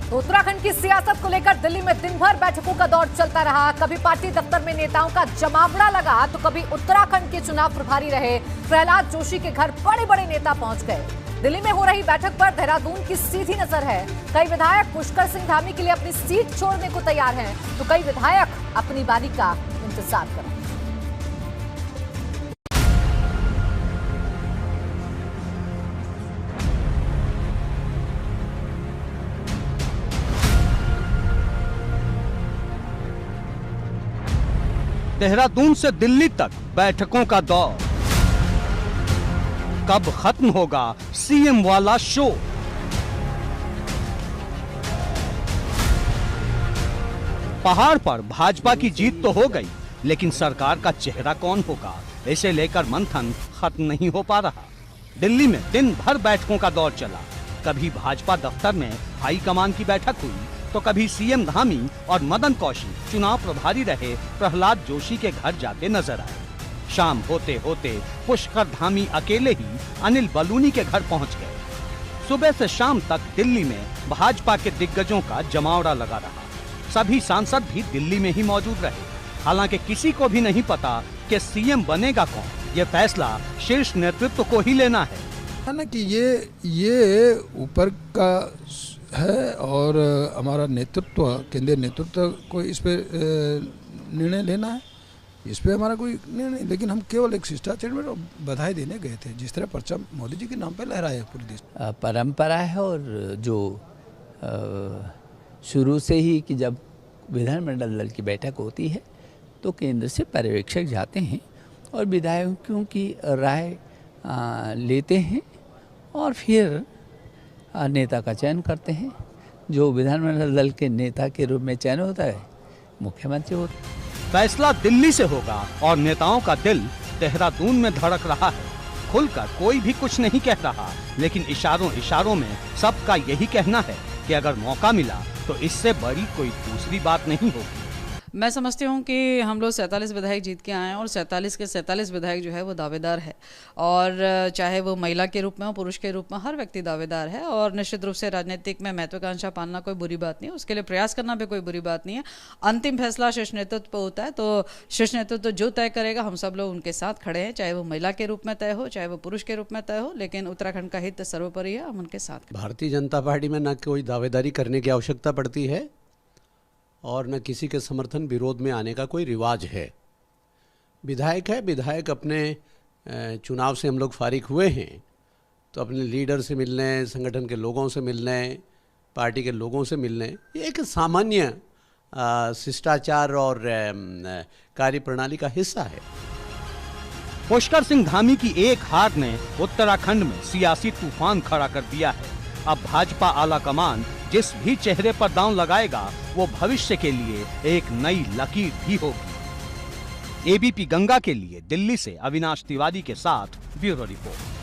तो उत्तराखंड की सियासत को लेकर दिल्ली में दिन भर बैठकों का दौर चलता रहा। कभी पार्टी दफ्तर में नेताओं का जमावड़ा लगा तो कभी उत्तराखंड के चुनाव प्रभारी रहे प्रहलाद जोशी के घर बड़े बड़े नेता पहुंच गए। दिल्ली में हो रही बैठक पर देहरादून की सीधी नजर है। कई विधायक पुष्कर सिंह धामी के लिए अपनी सीट छोड़ने को तैयार हैं, तो कई विधायक अपनी बारी का इंतजार कर रहे हैं। देहरादून से दिल्ली तक बैठकों का दौर। कब खत्म होगा सीएम वाला शो? पहाड़ पर भाजपा की जीत तो हो गई, लेकिन सरकार का चेहरा कौन होगा, इसे लेकर मंथन खत्म नहीं हो पा रहा। दिल्ली में दिन भर बैठकों का दौर चला। कभी भाजपा दफ्तर में हाईकमान की बैठक हुई तो कभी सीएम धामी और मदन कौशिक चुनाव प्रभारी रहे प्रहलाद जोशी के घर जाते नजर आए। शाम होते होते पुष्कर धामी अकेले ही अनिल बलूनी के घर पहुंच गए। सुबह से शाम तक दिल्ली में भाजपा के दिग्गजों का जमावड़ा लगा रहा। सभी सांसद भी दिल्ली में ही मौजूद रहे। हालांकि किसी को भी नहीं पता कि सीएम बनेगा कौन। ये फैसला शीर्ष नेतृत्व को ही लेना है ना कि ये ऊपर का है और हमारा नेतृत्व, केंद्रीय नेतृत्व को इस पे निर्णय लेना है। इस पे हमारा कोई निर्णय, लेकिन हम केवल एक शिष्टाचार में बधाई देने गए थे। जिस तरह परचम मोदी जी के नाम पे लहराया पूरे देश। परंपरा है और जो शुरू से ही कि जब विधानमंडल दल की बैठक होती है तो केंद्र से पर्यवेक्षक जाते हैं और विधायकों की राय लेते हैं और फिर नेता का चयन करते हैं। जो विधानमंडल दल के नेता के रूप में चयन होता है मुख्यमंत्री होता है। फैसला दिल्ली से होगा और नेताओं का दिल देहरादून में धड़क रहा है। खुलकर कोई भी कुछ नहीं कह रहा, लेकिन इशारों इशारों में सबका यही कहना है कि अगर मौका मिला तो इससे बड़ी कोई दूसरी बात नहीं होगी। मैं समझती हूँ कि हम लोग 47 विधायक जीत के आए हैं और 47 के 47 विधायक जो है वो दावेदार है, और चाहे वो महिला के रूप में हो, पुरुष के रूप में, हर व्यक्ति दावेदार है। और निश्चित रूप से राजनीतिक में महत्वाकांक्षा पालना कोई बुरी बात नहीं है, उसके लिए प्रयास करना भी कोई बुरी बात नहीं है। अंतिम फैसला शीर्ष नेतृत्व पर होता है, तो शीर्ष नेतृत्व जो तय करेगा हम सब लोग उनके साथ खड़े हैं, चाहे वो महिला के रूप में तय हो, चाहे वो पुरुष के रूप में तय हो, लेकिन उत्तराखंड का हित सर्वोपरि है, हम उनके साथ। भारतीय जनता पार्टी में न कोई दावेदारी करने की आवश्यकता पड़ती है और न किसी के समर्थन विरोध में आने का कोई रिवाज है। विधायक है, विधायक अपने चुनाव से हम लोग फारिग हुए हैं तो अपने लीडर से मिलने, संगठन के लोगों से मिलने, पार्टी के लोगों से मिलने, ये एक सामान्य शिष्टाचार और कार्यप्रणाली का हिस्सा है। पुष्कर सिंह धामी की एक हार ने उत्तराखंड में सियासी तूफान खड़ा कर दिया है। अब भाजपा आला कमान जिस भी चेहरे पर दांव लगाएगा वो भविष्य के लिए एक नई लकीर भी होगी। एबीपी गंगा के लिए दिल्ली से अविनाश तिवारी के साथ ब्यूरो रिपोर्ट।